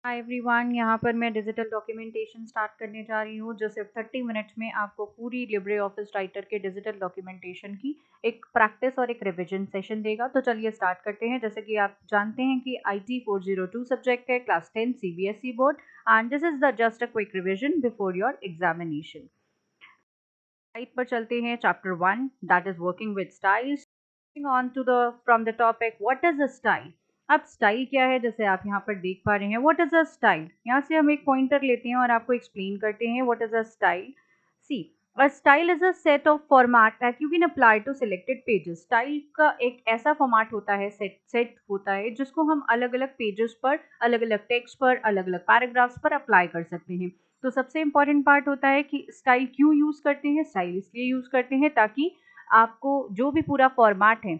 Hi everyone, यहाँ पर मैं डिजिटल डॉक्यूमेंटेशन स्टार्ट करने जा रही हूँ जो सिर्फ 30 मिनट्स में आपको पूरी लिब्रे ऑफिस राइटर के डिजिटल डॉक्यूमेंटेशन की एक प्रैक्टिस और एक रिवीजन सेशन देगा। तो चलिए स्टार्ट करते हैं। जैसे कि आप जानते हैं कि IT 402 सब्जेक्ट है, क्लास 10 CBSE बोर्ड, and this is the just a quick revision before your examination. Slide पर चलते हैं। Chapter 1 that is working with styles. On to the from the topic what is a style. अब style क्या है, जैसे आप यहाँ पर देख पा रहे हैं व्हाट इज अ स्टाइल। यहाँ से हम एक पॉइंटर लेते हैं और आपको एक्सप्लेन करते हैं what is a style. See, a style is a set of format that you can apply to selected pages. Style का एक ऐसा फॉर्मेट होता है, सेट होता है जिसको हम अलग अलग पेजेस पर, अलग अलग टेक्स्ट पर, अलग अलग पैराग्राफ्स पर अप्लाई कर सकते हैं। तो सबसे इंपॉर्टेंट पार्ट होता है कि स्टाइल क्यों यूज करते हैं। स्टाइल इसलिए यूज करते हैं ताकि आपको जो भी पूरा फॉर्मेट है,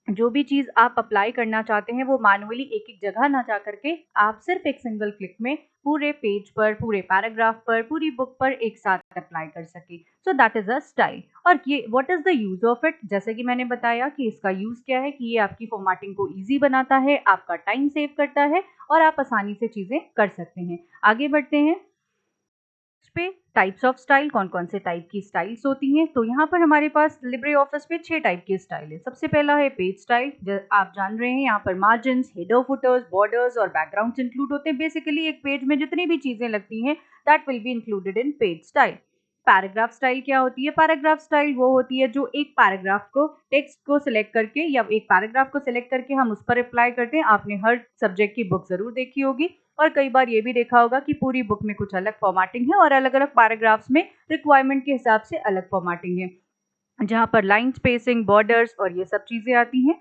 जो भी चीज़ आप अप्लाई करना चाहते हैं, वो मैनुअली एक एक जगह ना जा करके आप सिर्फ एक सिंगल क्लिक में पूरे पेज पर, पूरे पैराग्राफ पर, पूरी बुक पर एक साथ अप्लाई कर सके। So that is a style. और ये what is the use of it, जैसे कि मैंने बताया कि इसका यूज क्या है कि ये आपकी फॉर्मेटिंग को ईजी बनाता है, आपका टाइम सेव करता है और आप आसानी से चीज़ें कर सकते हैं। आगे बढ़ते हैं पे टाइप्स ऑफ स्टाइल, कौन कौन से टाइप की स्टाइल्स होती हैं। तो यहाँ पर हमारे पास लिब्रे ऑफिस में 6 टाइप की स्टाइल है। सबसे पहला है पेज स्टाइल। आप जान रहे हैं यहाँ पर मार्जिन, हेडर, फुटर्स, बॉर्डर्स और बैकग्राउंड्स इंक्लूड होते हैं। बेसिकली एक पेज में जितनी भी चीजें लगती हैं that will be included in page style. Paragraph style क्या होती है? पैराग्राफ स्टाइल वो होती है जो एक पैराग्राफ को, टेक्स्ट को सिलेक्ट करके या एक पैराग्राफ को सिलेक्ट करके हम उस पर अप्लाई करते हैं। आपने हर सब्जेक्ट की बुक जरूर देखी होगी और कई बार ये भी देखा होगा कि पूरी बुक में कुछ अलग फॉर्मेटिंग है और अलग अलग पैराग्राफ्स में रिक्वायरमेंट के हिसाब से अलग फॉर्मेटिंग है, जहाँ पर लाइन स्पेसिंग, बॉर्डर्स और ये सब चीजें आती हैं।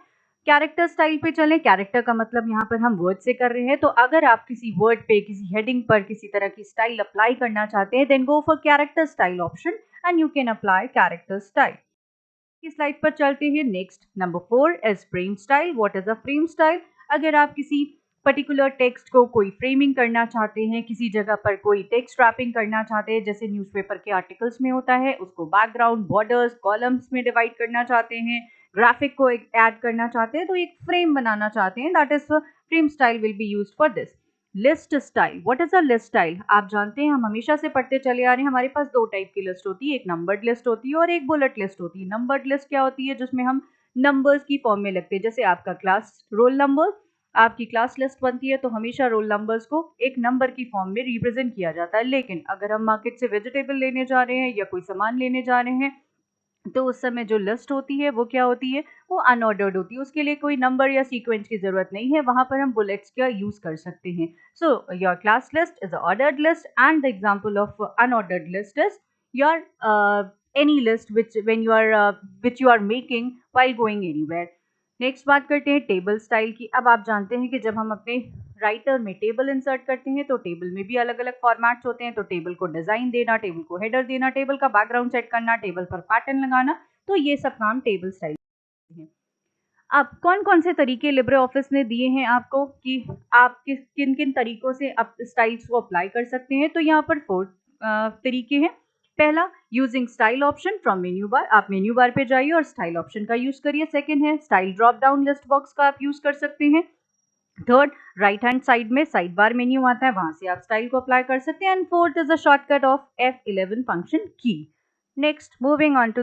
कैरेक्टर स्टाइल पे चलें। कैरेक्टर का मतलब यहाँ पर हम वर्ड से कर रहे हैं, तो अगर आप किसी वर्ड पे, किसी हेडिंग पर किसी तरह की स्टाइल अप्लाई करना चाहते हैं, then go for character style option and you can apply character style. की स्लाइड पर चलते हैं। Next number 4 is frame style. What is a frame style? अगर आप किसी पर्टिकुलर टेक्स्ट को कोई फ्रेमिंग करना चाहते हैं, किसी जगह पर कोई टेक्स्ट रैपिंग करना चाहते हैं, जैसे न्यूज़पेपर के आर्टिकल्स में होता है, उसको बैकग्राउंड, बॉर्डर्स, कॉलम्स में डिवाइड करना चाहते हैं, ग्राफिक को ऐड करना चाहते हैं, तो एक फ्रेम बनाना चाहते हैं, that is frame style will be used for this. List style. What is a list style? आप जानते हैं हम हमेशा से पढ़ते चले आ रहे हैं, हमारे पास 2 टाइप की लिस्ट होती है, एक नंबर्ड लिस्ट होती है और एक बुलेट लिस्ट होती है। नंबर्ड लिस्ट क्या होती है? जिसमें हम नंबर्स की फॉर्म में लगते हैं, जैसे आपका क्लास रोल नंबर, आपकी क्लास लिस्ट बनती है तो हमेशा रोल नंबर्स को एक नंबर की फॉर्म में रिप्रेजेंट किया जाता है। लेकिन अगर हम मार्केट से वेजिटेबल लेने जा रहे हैं या कोई सामान लेने जा रहे हैं, तो उस समय जो लिस्ट होती है वो क्या होती है? वो अनऑर्डर्ड होती है। उसके लिए कोई नंबर या सीक्वेंस की जरूरत नहीं है, वहां पर हम बुलेट्स का यूज कर सकते हैं। So your class list is ordered list and the example of unordered list is your any list which you are making while going anywhere. Next बात करते हैं टेबल स्टाइल की। अब आप जानते हैं कि जब हम अपने राइटर में टेबल इंसर्ट करते हैं तो टेबल में भी अलग अलग फॉर्मेट्स होते हैं। तो टेबल को डिजाइन देना, टेबल को हेडर देना, टेबल का बैकग्राउंड सेट करना, टेबल पर पैटर्न लगाना, तो ये सब काम टेबल स्टाइल है। अब कौन कौन से तरीके लिब्रे ऑफिस ने दिए हैं आपको कि आप किन किन तरीकों से आप स्टाइल्स को अप्लाई कर सकते हैं, तो यहाँ पर 4 तरीके हैं। पहला, using style option from menu bar. आप मेन्यू बार पे जाइए और स्टाइल ऑप्शन का यूज करिए। सेकंड है style drop down list box का आप यूज कर सकते हैं। थर्ड, राइट हैंड साइड में साइड बार मेन्यू आता है, वहां से आप स्टाइल को अप्लाई कर सकते हैं। And fourth is a shortcut of F11 function की। Next, moving on to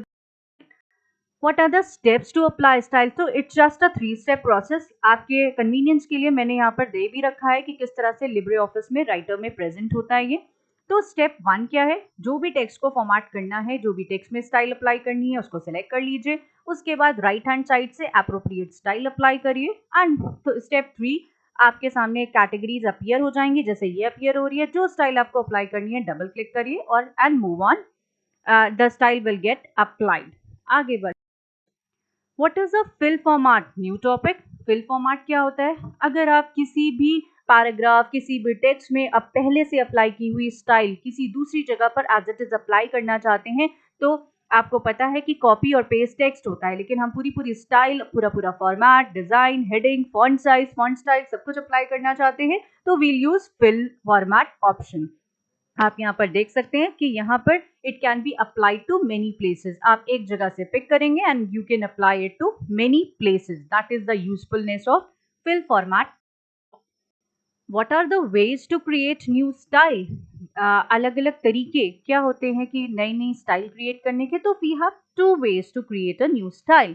what are the steps to apply style. तो it's just a 3 step process. आपके कन्वीनियंस के लिए मैंने यहाँ पर दे भी रखा है कि किस तरह से लिब्रे ऑफिस में राइटर में प्रेजेंट होता है ये। तो स्टेप 1 क्या है? जो भी टेक्स्ट को फॉर्मेट करना है, जो भी टेक्स्ट में स्टाइल अप्लाई करनी है, उसको सिलेक्ट कर लीजिए। उसके बाद राइट हैंड साइड से एप्रोप्रिएट स्टाइल अप्लाई करिए। एंड तो स्टेप 3, आपके सामने कैटेगरीज अपीयर हो जाएंगी, जैसे ये अपीयर हो रही है। जो स्टाइल आपको अप्लाई करनी है डबल क्लिक करिए और and move on, the style will get applied. आगे बढ़, what is a fill format? New topic. Fill format क्या होता है? अगर आप किसी भी पैराग्राफ, किसी भी टेक्स्ट में अब पहले से अप्लाई की हुई स्टाइल किसी दूसरी जगह पर एज इट इज अप्लाई करना चाहते हैं, तो आपको पता है कि कॉपी और पेस्ट टेक्स्ट होता है, लेकिन हम पूरी पूरी स्टाइल, पूरा पूरा format, design, heading, font size, font style सब कुछ अप्लाई करना चाहते हैं, तो we'll use fill format option. आप यहाँ पर देख सकते हैं कि यहाँ पर it can be applied to many places. आप एक जगह से पिक करेंगे and you can apply it to many places. That is the usefulness of fill format. What are the ways to create new style? अलग अलग तरीके क्या होते हैं कि नई नई स्टाइल क्रिएट करने के? तो we have two ways to create a new style.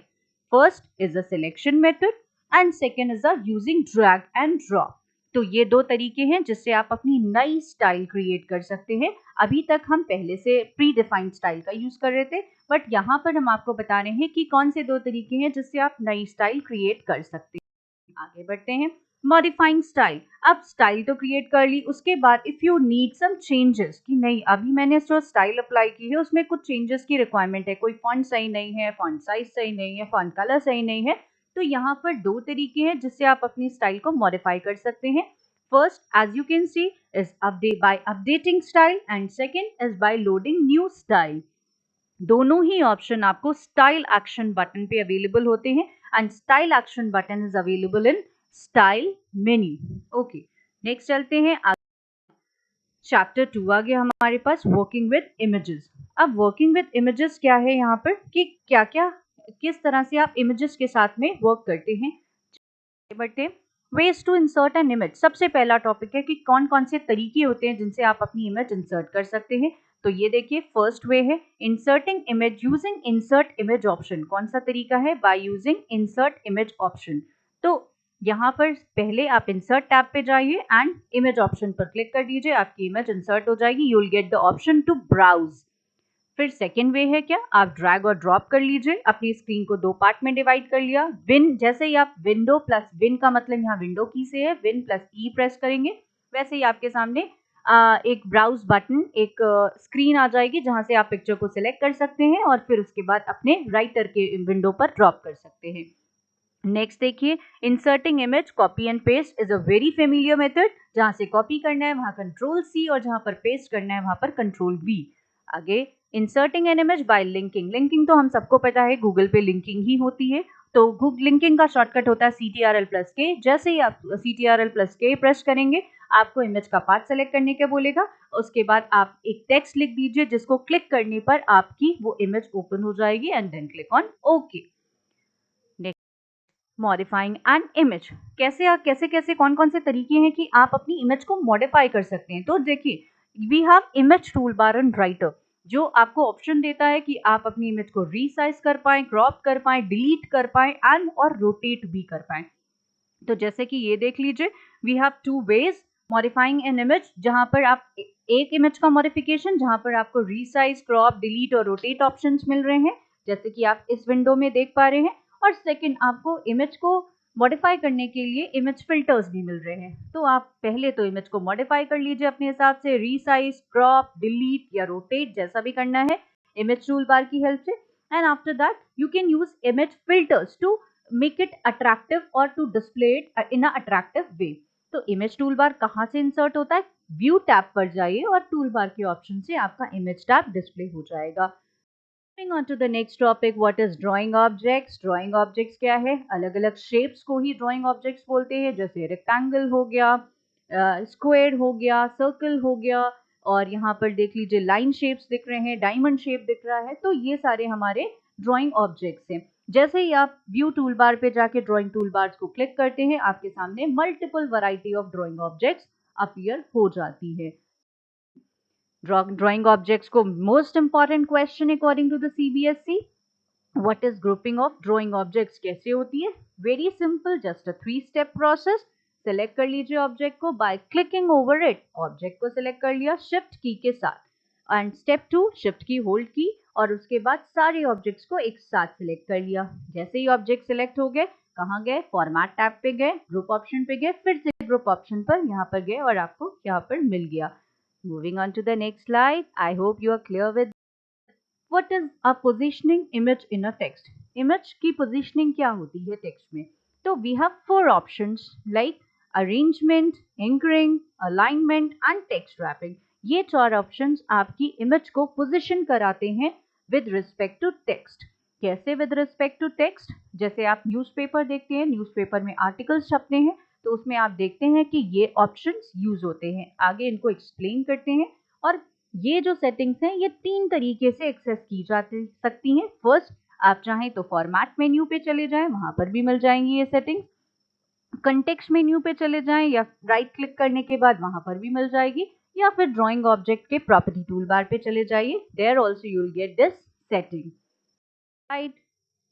First is a selection method and second is a using drag and drop. तो ये दो तरीके हैं जिससे आप अपनी नई स्टाइल क्रिएट कर सकते हैं. अभी तक हम पहले से प्री डिफाइंड स्टाइल का यूज कर रहे थे, बट यहाँ पर हम आपको बता रहे हैं कि कौन से दो तरीके हैं जिससे आप नई स्टाइल क्रिएट कर सकते हैं. आगे बढ़ते हैं. Modifying style. अब स्टाइल तो क्रिएट कर ली, उसके बाद if you need some changes कि नहीं अभी मैंने जो स्टाइल अप्लाई की है उसमें कुछ चेंजेस की रिक्वायरमेंट है, कोई फॉन्ट सही नहीं है, फॉन्ट साइज सही नहीं है, फॉन्ट कलर सही नहीं है, तो यहाँ पर दो तरीके हैं जिससे आप अपनी स्टाइल को मॉडिफाई कर सकते हैं. First as you can see is update by updating style and second is by loading new style. दोनों ही ऑप्शन आपको स्टाइल एक्शन बटन पे अवेलेबल होते हैं and style action button is available in style menu. Okay, next चलते हैं. Chapter 2 आ गया हमारे पास, वर्किंग विद इमेजेस. अब वर्किंग विद इमेजेस क्या है यहाँ पर कि क्या क्या किस तरह से आप इमेजेस के साथ में वर्क करते हैं. बढ़ते ways to insert an image. सबसे पहला टॉपिक है कि कौन कौन से तरीके होते हैं जिनसे आप अपनी इमेज इंसर्ट कर सकते हैं. तो ये देखिए, फर्स्ट वे है inserting image using insert image option. कौन सा तरीका है? By using insert image option. तो यहाँ पर पहले आप इंसर्ट टैब पे जाइए एंड इमेज ऑप्शन पर क्लिक कर दीजिए, आपकी इमेज इंसर्ट हो जाएगी. You will get the option to browse. फिर सेकेंड वे है क्या, आप ड्रैग और ड्रॉप कर लीजिए. अपनी स्क्रीन को दो पार्ट में डिवाइड कर लिया. विन, जैसे ही आप विंडो प्लस विन का मतलब यहाँ विंडो की से है, विन प्लस ई प्रेस करेंगे, वैसे ही आपके सामने एक ब्राउज बटन, एक स्क्रीन आ जाएगी जहां से आप पिक्चर को सिलेक्ट कर सकते हैं और फिर उसके बाद अपने राइटर के विंडो पर ड्रॉप कर सकते हैं. नेक्स्ट देखिए, inserting image copy and paste is a very familiar method. जहां से कॉपी करना है वहां कंट्रोल सी और जहां पर पेस्ट करना है वहां पर कंट्रोल वी. आगे inserting an image by linking. Linking तो हम सबको पता है, गूगल पे लिंकिंग ही होती है. तो लिंकिंग का शॉर्टकट होता है CTRL+K. जैसे ही आप CTRL+K प्रेस करेंगे आपको इमेज का पार्ट सेलेक्ट करने के बोलेगा. उसके बाद आप एक टेक्स्ट लिख दीजिए जिसको क्लिक करने पर आपकी वो इमेज ओपन हो जाएगी and then click on okay. Modifying an image. कैसे कैसे कौन कौन से तरीके हैं कि आप अपनी इमेज को मॉडिफाई कर सकते हैं. तो देखिए, we have image tool bar and Writer जो आपको ऑप्शन देता है कि आप अपनी इमेज को रीसाइज कर पाएं, क्रॉप कर पाएं, डिलीट कर पाएं एंड और रोटेट भी कर पाएं. तो जैसे कि ये देख लीजिए, we have two ways modifying an image, जहां पर आप एक इमेज का मॉडिफिकेशन जहां पर आपको रीसाइज, क्रॉप, डिलीट और रोटेट ऑप्शंस मिल रहे हैं, जैसे कि आप इस विंडो में देख पा रहे हैं. और सेकंड, आपको इमेज को मॉडिफाई करने के लिए इमेज फिल्टर्स भी मिल रहे हैं. तो आप पहले तो इमेज को मॉडिफाई कर लीजिए अपने हिसाब से, रीसाइज, क्रॉप, डिलीट या रोटेट जैसा भी करना है इमेज टूल बार की हेल्प से. And after that you can use image filters to make it attractive or to display it in a attractive way. तो इमेज टूल बार कहाँ से इंसर्ट होता है? व्यू टैब पर जाइए और टूल बार के ऑप्शन से आपका इमेज टैब डिस्प्ले हो जाएगा. Moving on to the next topic, what is drawing objects? Drawing objects क्या है? अलग अलग शेप्स को ही ड्राइंग ऑब्जेक्ट्स बोलते हैं, जैसे रेक्टेंगल हो गया, स्क्वायर हो गया, सर्कल हो गया, और यहाँ पर देख लीजिए लाइन शेप्स दिख रहे हैं, डायमंड शेप दिख रहा है. तो ये सारे हमारे ड्राइंग ऑब्जेक्ट्स हैं. जैसे ही आप व्यू टूल बार पे जाके ड्राइंग टूल बार्स को क्लिक करते हैं, आपके सामने multiple variety of drawing objects appear हो जाती है. ड्राइंग ऑब्जेक्ट्स को most important question according to the CBSE, what is grouping of drawing objects कैसे होती है? Very simple, just a 3 step process. Select कर लीजिए ऑब्जेक्ट को by clicking over it. Object को सिलेक्ट कर लिया शिफ्ट की के साथ, एंड स्टेप 2 शिफ्ट की होल्ड की और उसके बाद सारे ऑब्जेक्ट्स को एक साथ सिलेक्ट कर लिया. जैसे ही ऑब्जेक्ट सिलेक्ट हो गए, कहाँ गए? फॉर्मेट टैब पे गए, ग्रुप ऑप्शन पे गए, फिर से ग्रुप ऑप्शन पर यहाँ पर गए और आपको यहाँ पर मिल गया. Moving on to the next slide. I hope you are clear with what is a positioning image in a text. Image की positioning क्या होती है text में? तो we have 4 options like arrangement, anchoring, alignment and text wrapping. ये 4 options आपकी image को position कराते हैं with respect to text. कैसे with respect to text? जैसे आप न्यूज़पेपर देखते हैं, न्यूज़पेपर में आर्टिकल्स छपते हैं, तो उसमें आप देखते हैं कि ये ऑप्शंस यूज होते हैं. आगे इनको एक्सप्लेन करते हैं. और ये जो सेटिंग्स हैं ये 3 तरीके से एक्सेस की जा सकती हैं. फर्स्ट, आप चाहें तो फॉर्मेट मेन्यू पे चले जाएं, वहां पर भी मिल जाएंगी ये सेटिंग्स. कंटेक्स्ट मेन्यू पे चले जाएं या राइट क्लिक करने के बाद वहां पर भी मिल जाएगी, या फिर ड्राइंग ऑब्जेक्ट के प्रॉपर्टी टूल बार पे चले जाइए, there also you will get this setting. Right,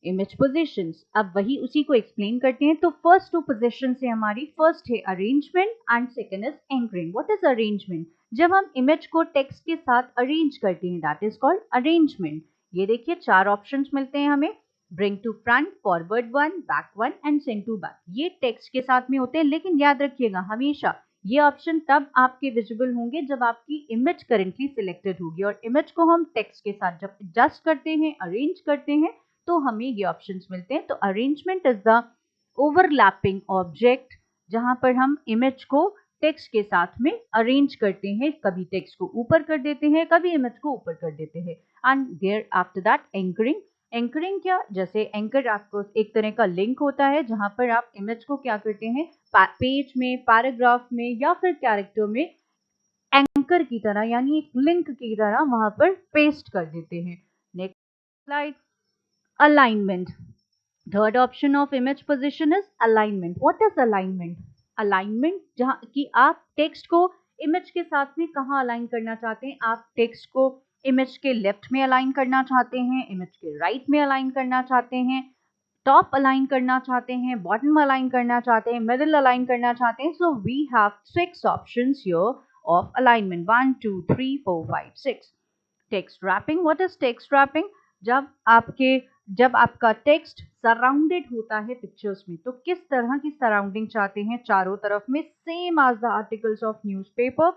image positions, अब वही उसी को एक्सप्लेन करते हैं। तो फर्स्ट टू पोजीशन है हमारी, फर्स्ट है arrangement and second is anchoring. What is arrangement? जब हम इमेज को टेक्स्ट के साथ अरेंज करते हैं, दैट इज कॉल्ड अरेंजमेंट। ये देखिए 4 ऑप्शंस मिलते हैं हमें, bring to front, forward one, back one and send to back. ये टेक्स्ट के साथ में होते हैं, लेकिन याद रखिएगा हमेशा ये ऑप्शन तब आपके विजिबल होंगे जब आपकी इमेज करेंटली सिलेक्टेड होगी, और इमेज को हम टेक्स्ट के साथ जब एडजस्ट करते हैं, अरेंज करते हैं, तो हमें ये ऑप्शंस मिलते हैं। तो arrangement is the overlapping object, जहां पर हम इमेज को टेक्स्ट के साथ में अरेंज करते हैं, कभी टेक्स्ट को ऊपर कर देते हैं, कभी इमेज को ऊपर कर देते हैं। And there after that anchoring. Anchoring क्या, जैसे एंकर आपको एक तरह का लिंक होता है जहां पर आप इमेज को क्या करते हैं, पेज में, पैराग्राफ में या फिर कैरेक्टर में एंकर की तरह यानी एक लिंक की तरह वहां पर पेस्ट कर देते हैं। Next slide, alignment. Third option of image position is alignment. What is alignment? Alignment जहाँ कि आप टेक्स्ट को इमेज के साथ में कहाँ अलाइन करना चाहते हैं। आप टेक्स्ट को इमेज के लेफ्ट में अलाइन करना चाहते हैं, इमेज के राइट में अलाइन करना चाहते हैं, टॉप अलाइन करना चाहते हैं, बॉटम अलाइन करना चाहते हैं, मिडिल अलाइन करना चाहते हैं। So we have 6 options here of alignment, 1 2 3 4 5 6। Text wrapping, what is text wrapping? जब आपका टेक्स्ट सराउंडेड होता है पिक्चर्स में, तो किस तरह की सराउंडिंग चाहते हैं, चारों तरफ में same as the articles of newspaper.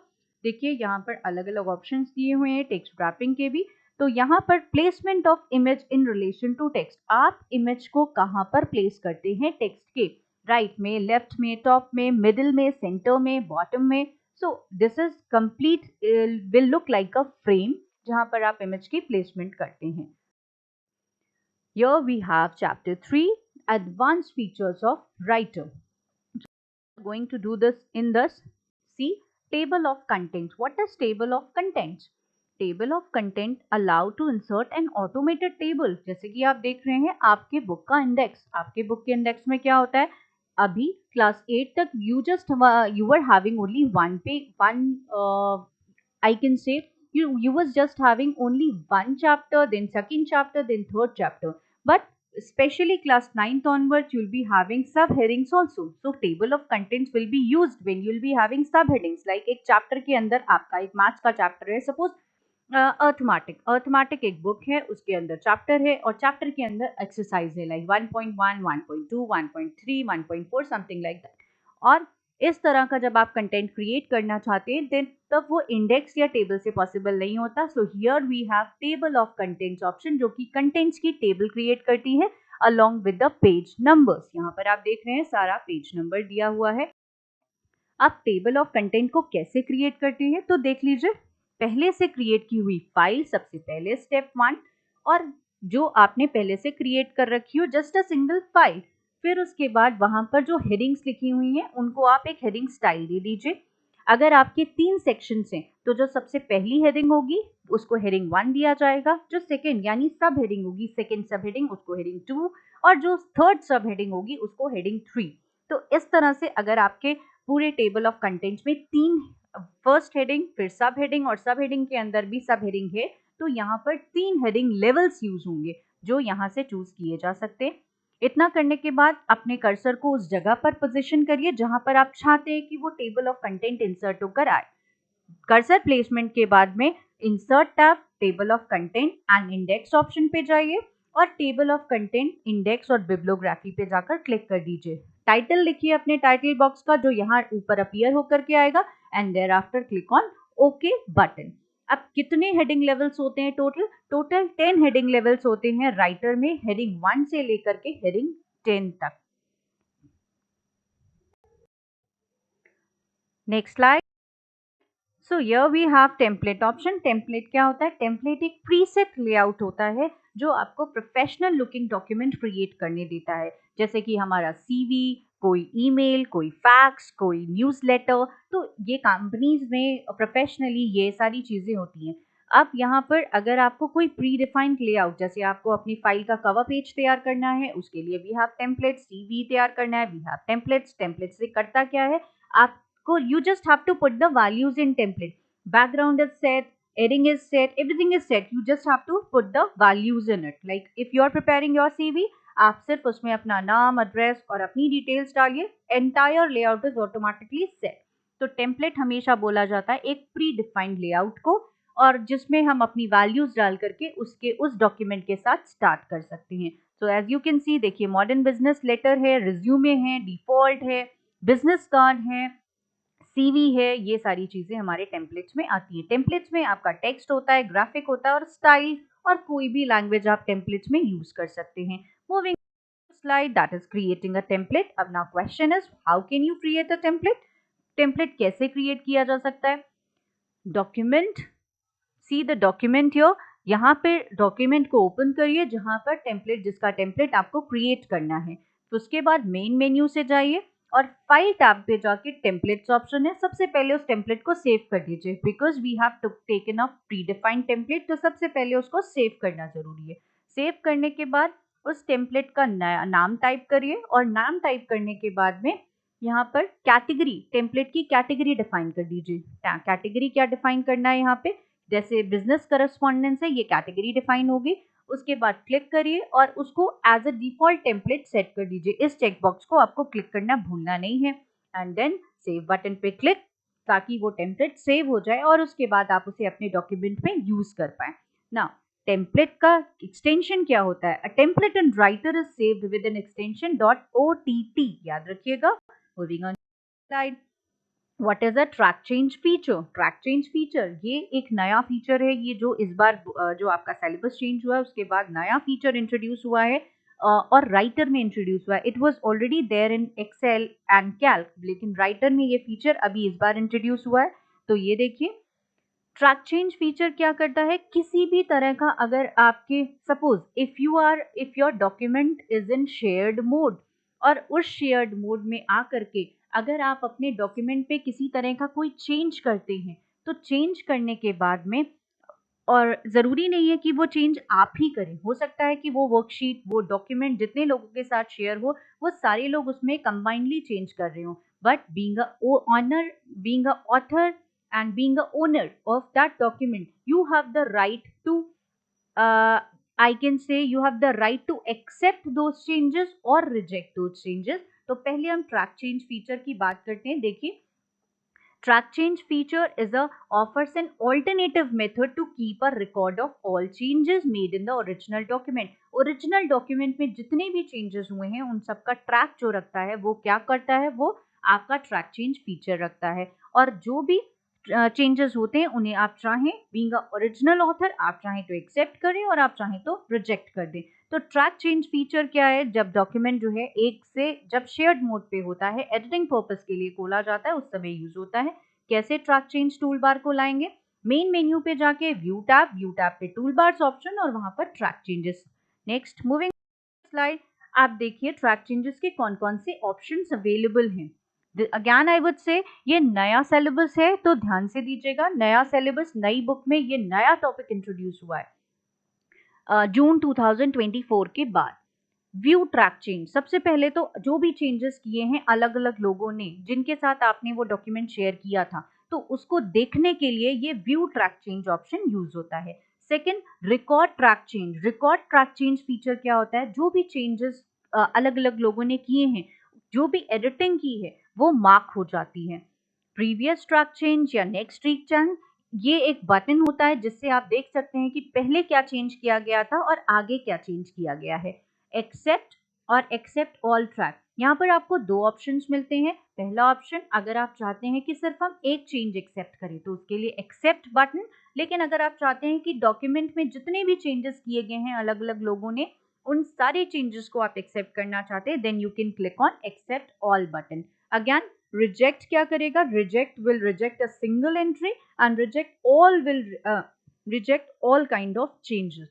देखिए यहाँ पर अलग अलग ऑप्शंस दिए हुए हैं टेक्स्ट रैपिंग के भी। तो यहाँ पर placement of image in relation to text, आप इमेज को कहाँ पर प्लेस करते हैं टेक्स्ट के, राइट में, लेफ्ट में, टॉप में, मिडिल में, सेंटर में, बॉटम में। So this is complete will look like a frame जहां पर आप इमेज की प्लेसमेंट करते हैं। Here we have chapter 3, advanced features of writer. Going to do this in this. See, table of contents. What is table of contents? Table of content allow to insert an automated table. जैसे कि आप देख रहे हैं आपके book का index, आपके book के इंडेक्स में क्या होता है, अभी क्लास 8 तक you were having only one page, I can say you was just having only one chapter, then second chapter, then third chapter. But especially class 9th onwards, you'll be having subheadings also. So table of contents will be used when you'll be having subheadings. Like एक chapter के अंदर आपका एक maths का chapter है, suppose arithmetic एक book है, उसके अंदर चैप्टर है और चैप्टर के अंदर एक्सरसाइज है, लाइक 1.1, 1.2, 1.3, 1.4 समथिंग लाइक दैट। और इस तरह का जब आप कंटेंट क्रिएट करना चाहते हैं देन तब वो इंडेक्स या टेबल से पॉसिबल नहीं होता। So here we have table of contents option, जो कि कंटेंट्स की टेबल क्रिएट करती है along with the page numbers. यहाँ पर आप देख रहे हैं सारा पेज नंबर दिया हुआ है। आप टेबल ऑफ कंटेंट को कैसे क्रिएट करते हैं तो देख लीजिए, पहले से क्रिएट की हुई फाइल सबसे पहले स्टेप 1, और जो आपने पहले से क्रिएट कर रखी हो जस्ट अ सिंगल फाइल, फिर उसके बाद वहां पर जो हेडिंग्स लिखी हुई हैं उनको आप एक हेडिंग स्टाइल दे दीजिए। अगर आपके 3 सेक्शंस हैं तो जो सबसे पहली हेडिंग होगी उसको हेडिंग 1 दिया जाएगा, जो सेकंड यानी सब हेडिंग होगी सेकंड सब हेडिंग उसको हेडिंग 2, और जो थर्ड सब हेडिंग होगी उसको हेडिंग 3। तो इस तरह से अगर आपके पूरे टेबल ऑफ कंटेंट्स में 3 फर्स्ट हेडिंग, फिर सब हेडिंग और सब हेडिंग के अंदर भी सब हेडिंग है, तो यहाँ पर 3 हेडिंग लेवल्स यूज होंगे जो यहाँ से चूज किए जा सकते हैं। इतना करने के बाद अपने कर्सर को उस जगह पर पोजीशन करिए जहां पर आप चाहते हैं कि वो टेबल ऑफ कंटेंट इंसर्ट होकर आए। कर्सर प्लेसमेंट के बाद में insert tab, table of content and index option पे जाइए और टेबल ऑफ कंटेंट, इंडेक्स और बिब्लियोग्राफी पे जाकर क्लिक कर दीजिए। टाइटल लिखिए अपने टाइटल बॉक्स का जो यहाँ ऊपर अपीयर होकर के आएगा and there after click on okay button. अब कितने हेडिंग लेवल्स होते हैं टोटल 10 हेडिंग लेवल्स होते हैं राइटर में, हेडिंग 1 से लेकर के हेडिंग 10 तक। Next slide. So here we have template option. Template क्या होता है? टेम्पलेट एक प्रीसेट लेआउट होता है जो आपको प्रोफेशनल लुकिंग डॉक्यूमेंट क्रिएट करने देता है, जैसे कि हमारा सीवी, कोई ईमेल, कोई फैक्स, कोई न्यूज़लेटर। तो ये कंपनीज में प्रोफेशनली ये सारी चीज़ें होती हैं। अब यहाँ पर अगर आपको कोई प्री डिफाइंड लेआउट, जैसे आपको अपनी फाइल का कवर पेज तैयार करना है, उसके लिए वी हैव टेम्पलेट्स, सीवी तैयार करना है, वी हैव टेम्पलेट्स। टेम्पलेट्स से करता क्या है, आपको you just have to put the values in template, background is set, heading is set, everything is set, you just have to put the values in it. Like if you are preparing your CV, आप सिर्फ उसमें अपना नाम, address और अपनी details डालिए, entire layout is automatically set. तो template हमेशा बोला जाता है एक प्री डिफाइंड लेआउट को, और जिसमें हम अपनी वैल्यूज डाल करके उसके उस डॉक्यूमेंट के साथ स्टार्ट कर सकते हैं। So as you can see, देखिए मॉडर्न बिजनेस लेटर है, रिज्यूमे है, डिफॉल्ट है, बिजनेस कार्ड है, सीवी है, ये सारी चीजें हमारे टेम्पलेट्स में आती हैं। टेम्पलेट्स में आपका टेक्स्ट होता है, ग्राफिक होता है और स्टाइल, और कोई भी लैंग्वेज आप टेम्पलेट्स में यूज कर सकते हैं। Moving slide, that is creating a template. अब now question is how can you create a template? Template कैसे क्रिएट किया जा सकता है? Document, see the document here, यहाँ पे डॉक्यूमेंट को ओपन करिए जहाँ पर टेम्पलेट, जिसका टेम्पलेट आपको क्रिएट करना है। तो उसके बाद मेन मेन्यू से जाइए और फाइल टैब पे जाके टेम्पलेट्स ऑप्शन है, सबसे पहले उस टेम्पलेट को सेव कर दीजिए, because we have to taken a predefined template, तो सबसे पहले उसको सेव करना जरूरी है। सेव करने के बाद उस टेम्पलेट का नया नाम टाइप करिए, और नाम टाइप करने के बाद में यहाँ पर कैटेगरी, टेम्पलेट की कैटेगरी डिफाइन कर दीजिए। कैटेगरी क्या डिफाइन करना है यहाँ पे, जैसे बिजनेस करस्पॉन्डेंस है, ये कैटेगरी डिफाइन होगी। उसके बाद क्लिक करिए और उसको as a default template set कर दीजिए। इस चेकबॉक्स को आपको क्लिक करना भूलना नहीं है, एंड देन सेव बटन पे क्लिक, ताकि वो टेम्पलेट सेव हो जाए और उसके बाद आप उसे अपने डॉक्यूमेंट में यूज कर पाए। नाउ टेम्पलेट का एक्सटेंशन क्या होता है? A template in writer is saved with an extension .ott, याद रखिएगा। Moving on slide, what is a track change feature? Track change feature ये एक नया फीचर है, ये जो इस बार जो आपका सिलेबस चेंज हुआ है उसके बाद नया फीचर इंट्रोड्यूस हुआ है, और राइटर में इंट्रोड्यूस हुआ है। It was already there in Excel and Calc, लेकिन राइटर में ये फीचर अभी इस बार इंट्रोड्यूस हुआ है। तो ये देखिए, ट्रैक चेंज फीचर क्या करता है, किसी भी तरह का अगर आपके, suppose if your document is in shared mode, और उस शेयर्ड मोड में आकर के अगर आप अपने डॉक्यूमेंट पे किसी तरह का कोई चेंज करते हैं, तो चेंज करने के बाद में, और ज़रूरी नहीं है कि वो चेंज आप ही करें, हो सकता है कि वो वर्कशीट, वो डॉक्यूमेंट जितने लोगों के साथ शेयर हो, वो सारे लोग उसमें कंबाइनली चेंज कर रहे हो, but being a author and being a owner of that document, you have the right to, I can say you have the right to accept those changes or reject those changes. तो पहले हम track change feature की बात करते हैं। देखिए, track change feature is a offers an alternative method to keep a record of all changes made in the original document. Original document में जितने भी चेंजेस हुए हैं उन सब का ट्रैक जो रखता है वो क्या करता है, वो आपका ट्रैक चेंज फीचर रखता है। और जो भी चेंजेस होते हैं उन्हें आप चाहें, बीइंग अ ओरिजिनल ऑथर, आप चाहें तो एक्सेप्ट करें और आप चाहें तो रिजेक्ट कर दें। तो ट्रैक चेंज फीचर क्या है, जब डॉक्यूमेंट जो है एक से जब शेयर्ड मोड पे होता है, एडिटिंग पर्पस के लिए खोला जाता है, उस समय यूज होता है। कैसे ट्रैक चेंज टूल बार को लाएंगे, मेन मेन्यू पे जाके व्यू टैब पे टूल बार्स ऑप्शन और वहां पर track changes. Next, moving slide, आप देखिए ट्रैक चेंजेस के कौन कौन से ऑप्शंस अवेलेबल हैं। अगेन आई वुड से ये नया सिलेबस है, तो ध्यान से दीजिएगा। नया सिलेबस, नई बुक में ये नया टॉपिक इंट्रोड्यूस हुआ है जून 2024 के बाद। व्यू ट्रैक चेंज, सबसे पहले तो जो भी चेंजेस किए हैं अलग अलग लोगों ने, जिनके साथ आपने वो डॉक्यूमेंट शेयर किया था, तो उसको देखने के लिए ये view track change option use होता है। Second, record track change. Record track change feature क्या होता है, जो भी चेंजेस अलग अलग लोगों ने किए हैं, जो भी एडिटिंग की है, वो मार्क हो जाती है। प्रीवियस ट्रैक चेंज या नेक्स्ट ट्रैक चेंज, ये एक बटन होता है जिससे आप देख सकते हैं कि पहले क्या चेंज किया गया था और आगे क्या चेंज किया गया है। एक्सेप्ट और एक्सेप्ट ऑल ट्रैक, यहाँ पर आपको दो ऑप्शंस मिलते हैं। पहला ऑप्शन, अगर आप चाहते हैं कि सिर्फ हम एक चेंज एक्सेप्ट करें तो उसके लिए एक्सेप्ट बटन, लेकिन अगर आप चाहते हैं कि डॉक्यूमेंट में जितने भी चेंजेस किए गए हैं अलग अलग लोगों ने, उन सारे चेंजेस को आप एक्सेप्ट करना चाहते हैं, then you can click on accept all button. Again, reject क्या करेगा, reject will reject a single entry and reject all will reject all kind of changes.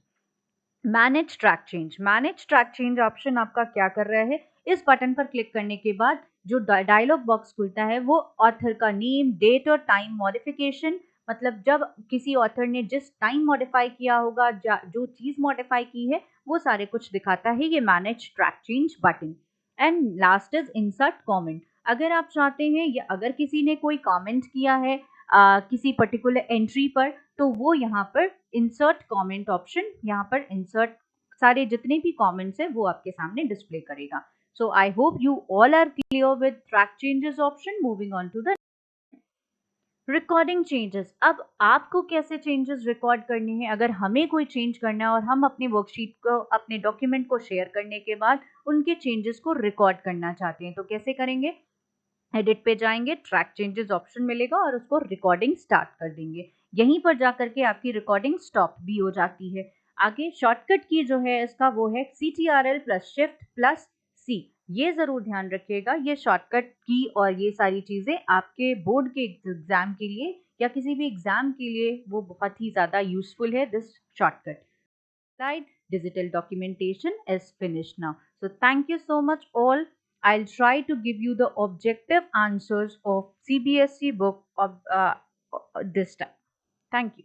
Manage track change, manage track change option आपका क्या कर रहा है, इस button पर click करने के बाद जो डायलॉग बॉक्स खुलता है वो ऑथर का नेम, डेट और टाइम मॉडिफिकेशन, मतलब जब किसी ऑथर ने जिस टाइम मॉडिफाई किया होगा, जो चीज़ मॉडिफाई की है, वो सारे कुछ दिखाता है ये manage track change button. And last is insert comment. अगर आप चाहते हैं या अगर किसी ने कोई कमेंट किया है किसी पर्टिकुलर एंट्री पर, तो वो यहाँ पर इंसर्ट कमेंट ऑप्शन, यहाँ पर इंसर्ट सारे जितने भी कमेंट्स हैं वो आपके सामने डिस्प्ले करेगा। So I hope you all are clear with track changes option. Moving on to the recording changes. अब आपको कैसे चेंजेस रिकॉर्ड करने हैं, अगर हमें कोई चेंज करना है और हम अपनी वर्कशीट को, अपने डॉक्यूमेंट को शेयर करने के बाद उनके चेंजेस को रिकॉर्ड करना चाहते हैं, तो कैसे करेंगे? एडिट पे जाएंगे, ट्रैक चेंजेस ऑप्शन मिलेगा और उसको रिकॉर्डिंग स्टार्ट कर देंगे। यहीं पर जाकर के आपकी रिकॉर्डिंग स्टॉप भी हो जाती है। आगे शॉर्टकट की जो है इसका वो है CTRL plus shift plus C। ये जरूर ध्यान रखिएगा, ये शॉर्टकट की और ये सारी चीजें आपके बोर्ड के एग्जाम के लिए या किसी भी एग्जाम के लिए वो बहुत ही ज्यादा यूजफुल है this shortcut. Slide digital documentation is finished now. So thank you so much all. I'll try to give you the objective answers of CBSE book of this time. Thank you.